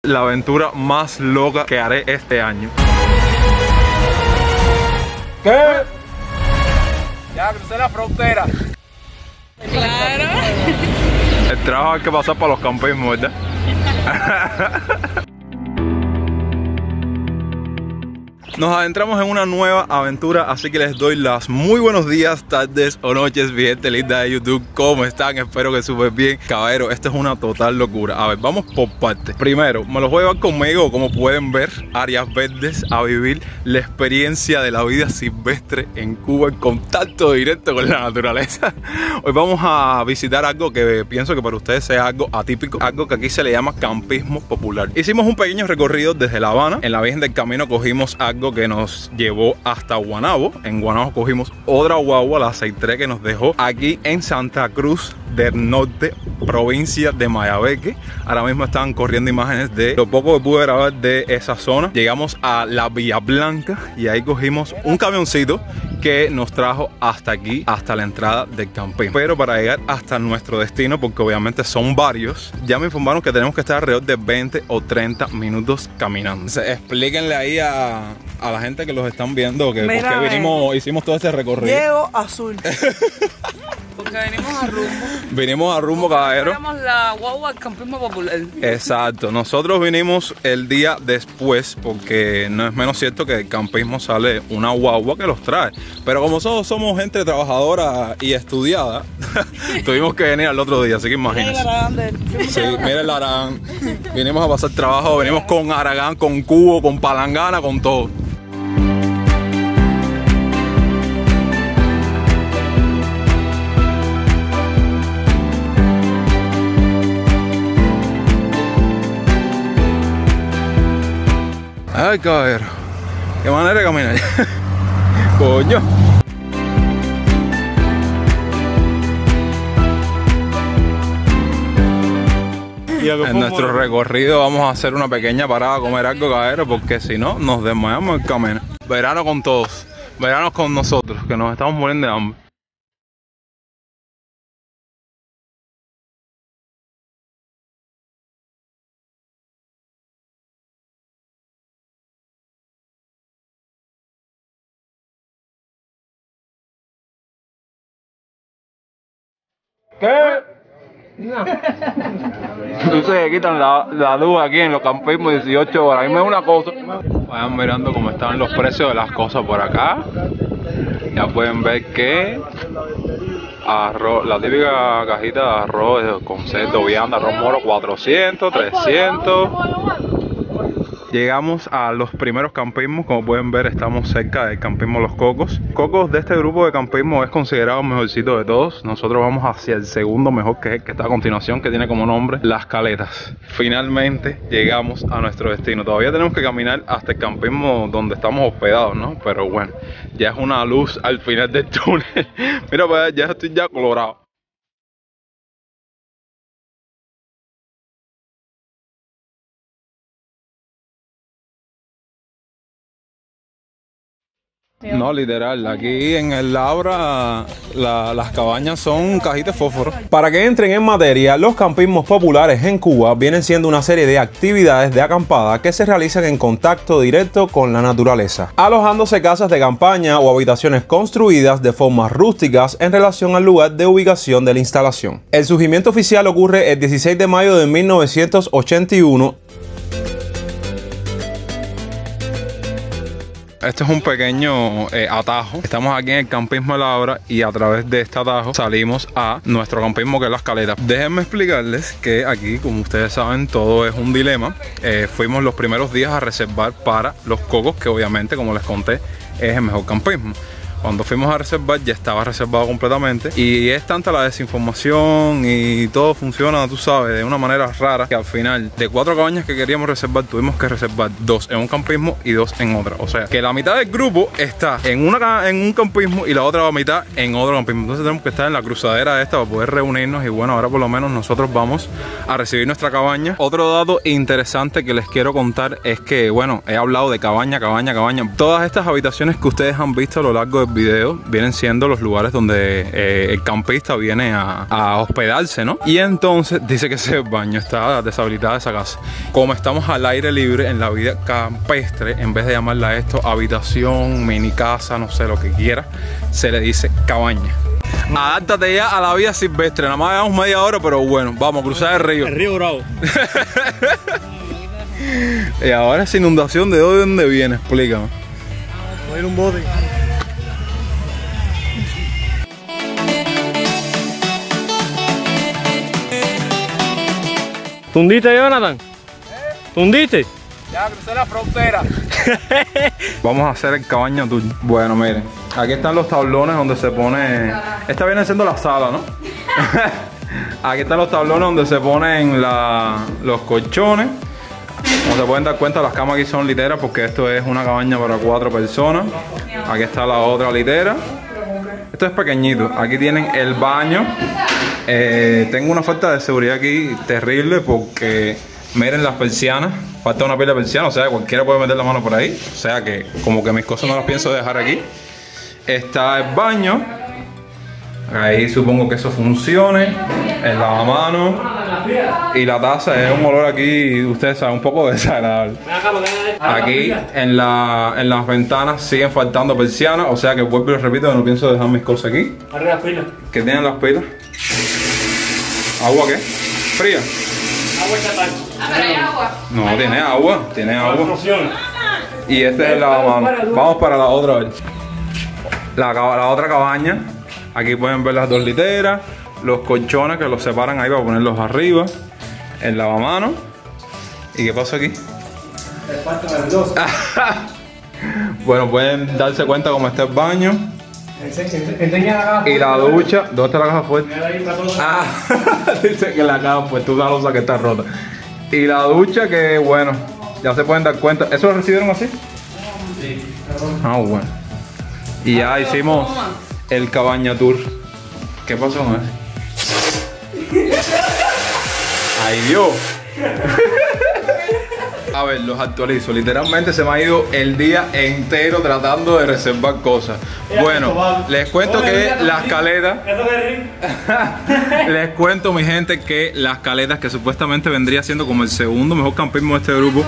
La aventura más loca que haré este año. ¿Qué? Ya crucé la frontera. Claro. El trabajo hay que pasar para los campismos, ¿verdad? Nos adentramos en una nueva aventura, así que les doy las muy buenos días, tardes o noches, mi gente linda de YouTube. ¿Cómo están? Espero que súper bien. Caballero, esto es una total locura. A ver, vamos por partes. Primero, me los voy a llevar conmigo, como pueden ver, áreas verdes, a vivir la experiencia de la vida silvestre en Cuba, en contacto directo con la naturaleza. Hoy vamos a visitar algo que pienso que para ustedes sea algo atípico, algo que aquí se le llama campismo popular. Hicimos un pequeño recorrido desde La Habana. En la Virgen del Camino cogimos algo que nos llevó hasta Guanabo. En Guanabo cogimos otra guagua, la 63, que nos dejó aquí en Santa Cruz del Norte, provincia de Mayabeque. Ahora mismo están corriendo imágenes de lo poco que pude grabar de esa zona. Llegamos a la Villa Blanca y ahí cogimos un camioncito que nos trajo hasta aquí, hasta la entrada del camping. Pero para llegar hasta nuestro destino, porque obviamente son varios, ya me informaron que tenemos que estar alrededor de 20 o 30 minutos caminando. Entonces, explíquenle ahí a la gente que los están viendo que Mira, por qué vinimos, hicimos todo este recorrido. Llego azul. Porque venimos a rumbo. Vinimos a rumbo, caballero. Tenemos la guagua al campismo popular. Exacto, nosotros vinimos el día después porque no es menos cierto que del campismo sale una guagua que los trae. Pero como somos gente trabajadora y estudiada, tuvimos que venir al otro día, así que imagínense. Sí, miren el Aragán. Vinimos a pasar trabajo, venimos con Aragán, con cubo, con palangana, con todo. Ay, caballero, qué manera de caminar. Coño. En nuestro recorrido vamos a hacer una pequeña parada a comer algo, caballero, porque si no nos desmayamos el camino. Verano con todos, verano con nosotros, que nos estamos muriendo de hambre. ¿Qué? Entonces quitan la luz aquí en los campismos 18 horas. A mí me da una cosa. Vayan mirando cómo están los precios de las cosas por acá. Ya pueden ver que arroz, la típica cajita de arroz con cerdo, vianda, arroz moro, 400, 300. Llegamos a los primeros campismos. Como pueden ver, estamos cerca del campismo Los Cocos. Cocos, de este grupo de campismo, es considerado el mejorcito de todos. Nosotros vamos hacia el segundo mejor, que es el que está a continuación, que tiene como nombre Las Caletas. Finalmente llegamos a nuestro destino. Todavía tenemos que caminar hasta el campismo donde estamos hospedados, ¿no? Pero bueno, ya es una luz al final del túnel. Mira, pues ya estoy ya colorado. No, literal, aquí en el Labra las cabañas son cajitas de fósforo. Para que entren en materia, los campismos populares en Cuba vienen siendo una serie de actividades de acampada que se realizan en contacto directo con la naturaleza, alojándose casas de campaña o habitaciones construidas de formas rústicas en relación al lugar de ubicación de la instalación. El surgimiento oficial ocurre el 16 de mayo de 1981. Este es un pequeño atajo. Estamos aquí en el campismo de Labra y a través de este atajo salimos a nuestro campismo, que es Las Caletas. Déjenme explicarles que aquí, como ustedes saben, todo es un dilema. Fuimos los primeros días a reservar para Los Cocos, que obviamente, como les conté, es el mejor campismo. Cuando fuimos a reservar ya estaba reservado completamente y es tanta la desinformación y todo funciona, tú sabes, de una manera rara, que al final de 4 cabañas que queríamos reservar tuvimos que reservar 2 en un campismo y 2 en otra. O sea que la mitad del grupo está en un campismo y la otra mitad en otro campismo. Entonces tenemos que estar en la cruzadera esta para poder reunirnos y bueno, ahora por lo menos nosotros vamos a recibir nuestra cabaña. Otro dato interesante que les quiero contar es que, bueno, he hablado de cabaña. Todas estas habitaciones que ustedes han visto a lo largo del el video, vienen siendo los lugares donde el campista viene a hospedarse, ¿no? Y entonces dice que ese es el baño, está deshabilitada esa casa. Como estamos al aire libre en la vida campestre, en vez de llamarla esto habitación, mini casa, no sé, lo que quiera, se le dice cabaña. Adáptate ya a la vida silvestre. Nada más llevamos media hora, pero bueno, vamos a cruzar el río. El río Bravo. Y ahora esa inundación, ¿de dónde viene? Explícame. Voy a ir un bote. ¿Tundiste, Jonathan? ¿Tundiste? Ya crucé la frontera. Vamos a hacer el cabaña tour. Bueno, miren, aquí están los tablones donde se pone. Esta viene siendo la sala, ¿no? Aquí están los tablones donde se ponen los colchones. Como se pueden dar cuenta, las camas aquí son literas porque esto es una cabaña para 4 personas. Aquí está la otra litera. Esto es pequeñito. Aquí tienen el baño. Tengo una falta de seguridad aquí terrible porque miren las persianas. Falta una pila de persianas, o sea, cualquiera puede meter la mano por ahí. O sea que como que mis cosas no las pienso dejar aquí. Está el baño. Ahí supongo que eso funcione. El lavamanos. Y la taza es un olor aquí, ustedes saben, un poco desagradable. Aquí en las ventanas siguen faltando persianas. O sea que vuelvo y repito que no pienso dejar mis cosas aquí. Arriba las pilas. ¿Qué tienen las pilas? ¿Agua qué? ¿Fría? Agua estatal. Pero hay agua. No, tiene agua. Tiene agua. Funciona. Y este es el lavamanos. Vamos para la otra, a ver. La otra cabaña. Aquí pueden ver las 2 literas, los colchones que los separan ahí para ponerlos arriba, el lavamanos. ¿Y qué pasa aquí? El cuarto verdoso. Bueno, pueden darse cuenta cómo está el baño. Enseña la caja. Y la ducha. ¿Dónde está la caja fuerte? Mira ahí para todos. Ah, dice que la caja fuerte, una losa que está rota. Y la ducha que, bueno, ya se pueden dar cuenta. ¿Eso lo recibieron así? Sí. Ah, bueno. Y ya hicimos el cabaña tour. ¿Qué pasó con eso? ¡Ay, Dios! A ver, los actualizo. Literalmente se me ha ido el día entero tratando de reservar cosas. Bueno, les cuento que las caletas. Les cuento, mi gente, que las caletas, que supuestamente vendría siendo como el segundo mejor campismo de este grupo,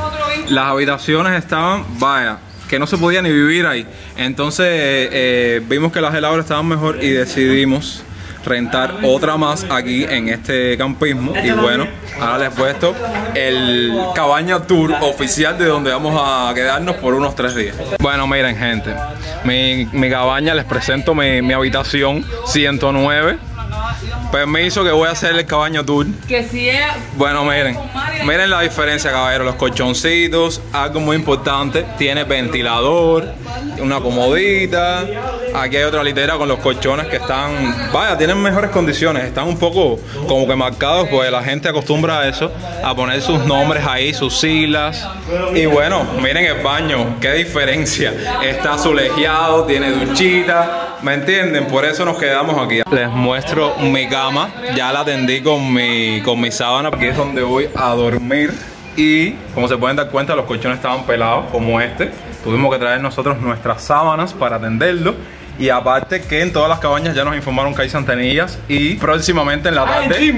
las habitaciones estaban, vaya, que no se podía ni vivir ahí. Entonces vimos que las de Laura estaban mejor y decidimos rentar otra más aquí en este campismo. Y bueno, ahora les he puesto el cabaña tour oficial de donde vamos a quedarnos por unos 3 días. Bueno, miren, gente, mi cabaña, les presento mi habitación 109. Permiso que voy a hacer el cabaña tour. Que si es. Bueno, miren la diferencia, caballero. Los colchoncitos, algo muy importante, tiene ventilador, una comodita. Aquí hay otra litera con los colchones que están, vaya, tienen mejores condiciones. Están un poco como que marcados, pues la gente acostumbra a eso, a poner sus nombres ahí, sus siglas. Y bueno, miren el baño, qué diferencia. Está azulejeado, tiene duchita, ¿me entienden? Por eso nos quedamos aquí. Les muestro mi cama, ya la atendí con mi sábana, porque es donde voy a dormir. Y como se pueden dar cuenta, los colchones estaban pelados como este. Tuvimos que traer nosotros nuestras sábanas para atenderlo. Y aparte que en todas las cabañas ya nos informaron que hay santanillas. Y próximamente en la tarde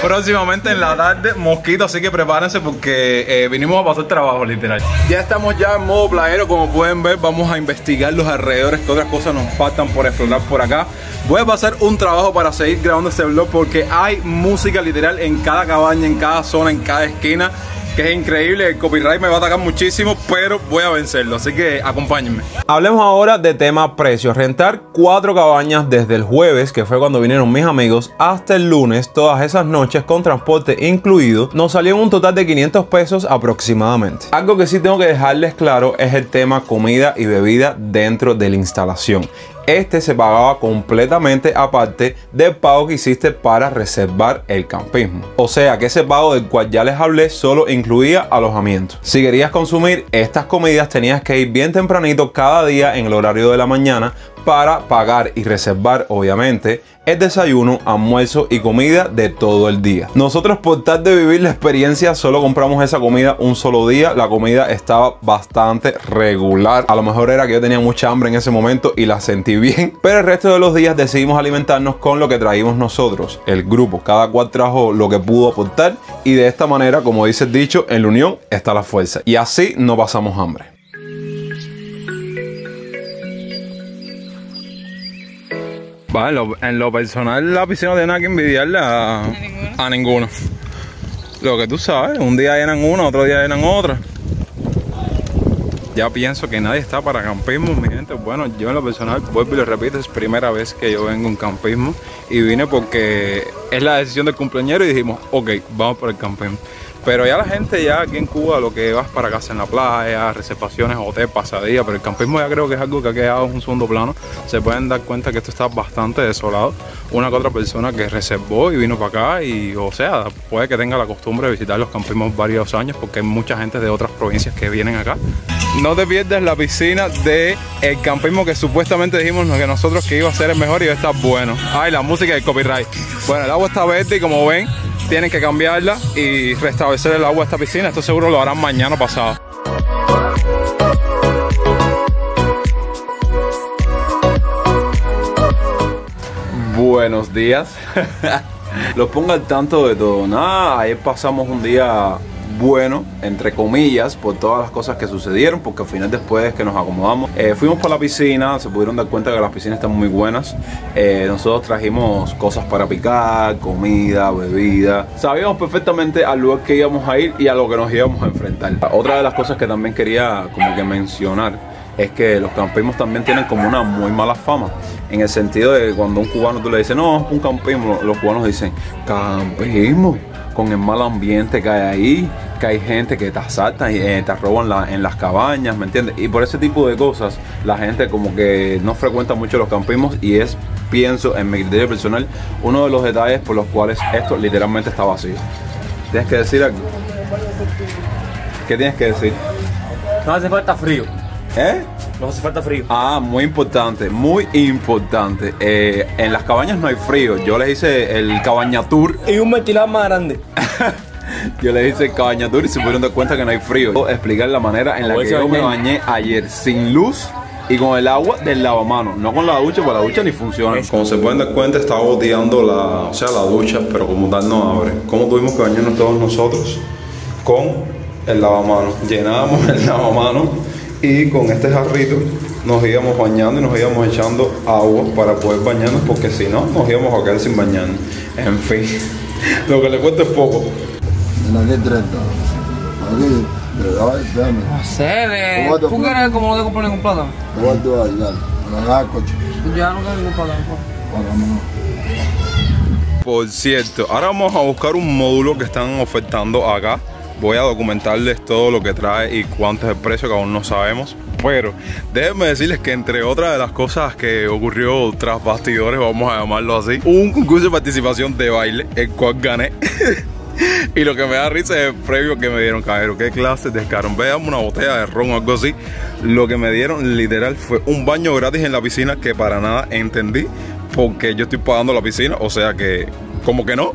próximamente en la tarde mosquitos, así que prepárense porque vinimos a pasar trabajo, literal. Ya estamos ya en modo playero, como pueden ver. Vamos a investigar los alrededores, que otras cosas nos faltan por explorar por acá. Voy a pasar un trabajo para seguir grabando este vlog porque hay música literal en cada cabaña, en cada zona, en cada esquina, que es increíble. El copyright me va a atacar muchísimo, pero voy a vencerlo, así que acompáñenme. Hablemos ahora de tema precios. Rentar 4 cabañas desde el jueves, que fue cuando vinieron mis amigos, hasta el lunes, todas esas noches con transporte incluido, nos salió en un total de 500 pesos aproximadamente. Algo que sí tengo que dejarles claro es el tema comida y bebida dentro de la instalación. Este se pagaba completamente aparte del pago que hiciste para reservar el campismo. O sea que ese pago del cual ya les hablé solo incluía alojamiento. Si querías consumir estas comidas tenías que ir bien tempranito cada día en el horario de la mañana para pagar y reservar, obviamente, el desayuno, almuerzo y comida de todo el día. Nosotros, por tal de vivir la experiencia, solo compramos esa comida un solo día. La comida estaba bastante regular. A lo mejor era que yo tenía mucha hambre en ese momento y la sentí bien, pero el resto de los días decidimos alimentarnos con lo que traímos nosotros, el grupo. Cada cual trajo lo que pudo aportar y de esta manera, como dice el dicho, en la unión está la fuerza. Y así no pasamos hambre. Vale, en lo personal, la piscina no tiene nada que envidiarle a ninguno. Lo que tú sabes, un día llenan una, otro día llenan otra. Ya pienso que nadie está para campismo, mi gente. Bueno, yo en lo personal, vuelvo y lo repito, es primera vez que yo vengo a un campismo. Y vine porque es la decisión del cumpleañero y dijimos, ok, vamos por el campismo. Pero ya la gente ya aquí en Cuba lo que vas para casa en la playa, reservaciones, hotel, pasadía, pero el campismo ya creo que es algo que ha quedado en un segundo plano. Se pueden dar cuenta que esto está bastante desolado. Una que otra persona que reservó y vino para acá y, o sea, puede que tenga la costumbre de visitar los campismos varios años porque hay mucha gente de otras provincias que vienen acá. No te pierdas la piscina del campismo que supuestamente dijimos que nosotros que iba a ser el mejor y iba a estar bueno. Ay, la música del copyright. Bueno, el agua está verde y como ven, tienen que cambiarla y restablecer el agua de esta piscina. Esto seguro lo harán mañana pasado. Buenos días. Los pongo al tanto de todo. Nada, ayer pasamos un día bueno, entre comillas, por todas las cosas que sucedieron, porque al final después que nos acomodamos, fuimos por la piscina, se pudieron dar cuenta que las piscinas están muy buenas. Nosotros trajimos cosas para picar, comida, bebida. Sabíamos perfectamente al lugar que íbamos a ir y a lo que nos íbamos a enfrentar. Otra de las cosas que también quería como que mencionar es que los campismos también tienen como una muy mala fama, en el sentido de que cuando un cubano tú le dices, no, un campismo, los cubanos dicen, campismo, con el mal ambiente que hay ahí, que hay gente que te asaltan y te roban en las cabañas, ¿me entiendes? Y por ese tipo de cosas, la gente como que no frecuenta mucho los campismos y es, pienso, en mi criterio personal, uno de los detalles por los cuales esto literalmente está vacío. ¿Tienes que decir algo? ¿Qué tienes que decir? No hace falta frío. ¿Eh? No hace falta frío. Ah, muy importante, muy importante. En las cabañas no hay frío. Yo les hice el cabaña tour. Y un ventilador más grande. Yo les hice el cabaña tour y se pudieron dar cuenta que no hay frío. Voy a explicar la manera en la que yo me bañé ayer sin luz y con el agua del lavamanos. No con la ducha, porque la ducha ni funciona. Como se pueden dar cuenta, estaba boteando la ducha, pero como tal no abre. ¿Cómo tuvimos que bañarnos todos nosotros? Con el lavamanos. Llenábamos el lavamanos y con este jarrito nos íbamos bañando y nos íbamos echando agua para poder bañarnos, porque si no nos íbamos a quedar sin bañarnos. En fin, lo que le cuento es poco. Aquí 30. Aquí, déjame. No sé, ¿tú quieres como no te comprar ningún plátano? ¿Cuánto vas a llegar? A el coche. Ya no quiero ningún plátano. Por cierto, ahora vamos a buscar un módulo que están ofertando acá. Voy a documentarles todo lo que trae y cuánto es el precio, que aún no sabemos. Pero déjenme decirles que entre otras de las cosas que ocurrió tras bastidores, vamos a llamarlo así, un concurso de participación de baile, el cual gané. Y lo que me da risa es el premio que me dieron, caballero. ¿Qué clase de descaro? Vean una botella de ron o algo así. Lo que me dieron literal fue un baño gratis en la piscina, que para nada entendí, porque yo estoy pagando la piscina, o sea que como que no.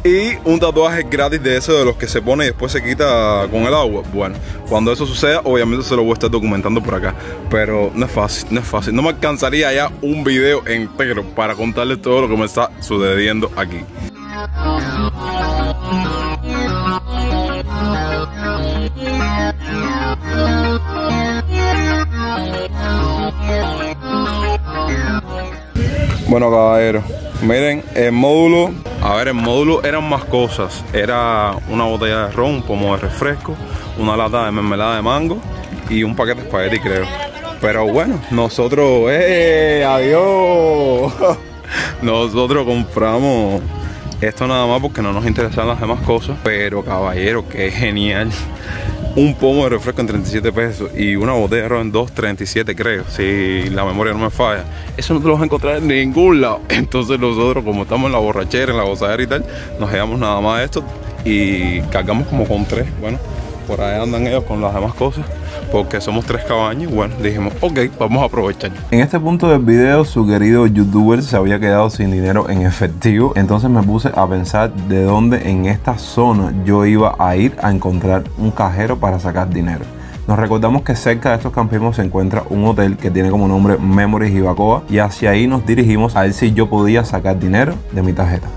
Y un tatuaje gratis de eso, de los que se pone y después se quita con el agua. Bueno, cuando eso suceda, obviamente se lo voy a estar documentando por acá. Pero no es fácil, no es fácil. No me alcanzaría ya un video entero para contarles todo lo que me está sucediendo aquí. Bueno, caballero, miren, el módulo, a ver, el módulo eran más cosas. Era una botella de ron, un pomo de refresco, una lata de mermelada de mango y un paquete de espagueti, creo. Pero bueno, nosotros, adiós. Nosotros compramos esto nada más porque no nos interesan las demás cosas. Pero caballero, qué genial. Un pomo de refresco en 37 pesos y una botella de ron en 2.37, creo, si la memoria no me falla. Eso no te lo vas a encontrar en ningún lado. Entonces nosotros, como estamos en la borrachera, en la gozadera y tal, nos llevamos nada más esto y cargamos como con 3. Bueno, por ahí andan ellos con las demás cosas. porque somos 3 cabañas. Bueno, dijimos, ok, vamos a aprovechar. En este punto del video, su querido youtuber se había quedado sin dinero en efectivo. Entonces me puse a pensar de dónde en esta zona yo iba a ir a encontrar un cajero para sacar dinero. Nos recordamos que cerca de estos campismos se encuentra un hotel que tiene como nombre Memories Ibacoa, y hacia ahí nos dirigimos a ver si yo podía sacar dinero de mi tarjeta.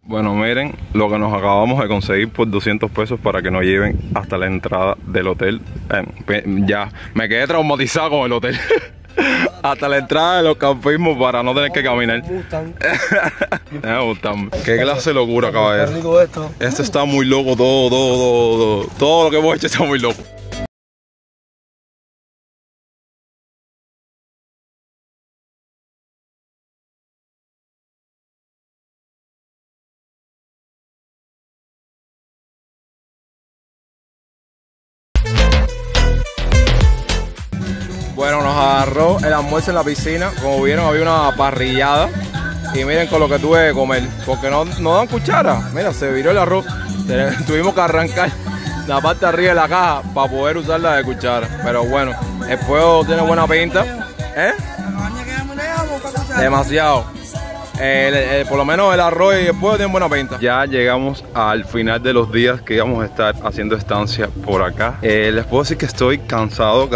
Bueno, miren lo que nos acabamos de conseguir por 200 pesos para que nos lleven hasta la entrada del hotel. Ya me quedé traumatizado con el hotel. Hasta la entrada de los campismos para no tener que caminar. Me gustan. Qué clase de locura, caballero. Esto está muy loco, todo lo que hemos hecho está muy loco. Bueno, nos agarró el almuerzo en la piscina. Como vieron, había una parrillada. Y miren con lo que tuve que comer, porque no dan cuchara. Mira, se viró el arroz. Tuvimos que arrancar la parte de arriba de la caja para poder usarla de cuchara. Pero bueno, el fuego tiene buena pinta. Demasiado. Por lo menos el arroz y el pollo tienen buena pinta. Ya llegamos al final de los días que íbamos a estar haciendo estancia por acá. Les puedo decir que estoy cansado de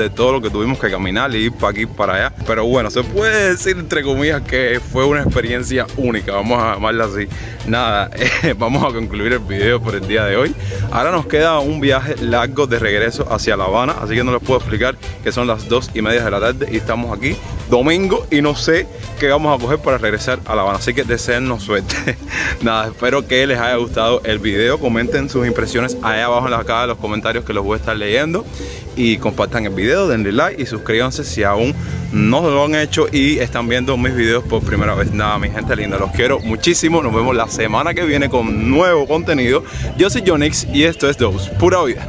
todo lo que tuvimos que caminar y ir para aquí para allá. Pero bueno, se puede decir entre comillas que fue una experiencia única, vamos a llamarla así. Nada, vamos a concluir el video por el día de hoy. Ahora nos queda un viaje largo de regreso hacia La Habana, así que no les puedo explicar que son las 2:30 de la tarde y estamos aquí domingo y no sé qué vamos a coger para regresar a La Habana, así que deseennos suerte. Nada, espero que les haya gustado el video. Comenten sus impresiones ahí abajo en la caja de los comentarios, que los voy a estar leyendo, y compartan el video, denle like y suscríbanse si aún no lo han hecho y están viendo mis videos por primera vez. Nada, mi gente linda, los quiero muchísimo. Nos vemos la semana que viene con nuevo contenido. Yo soy Jonix y esto es Dose Pura Vida.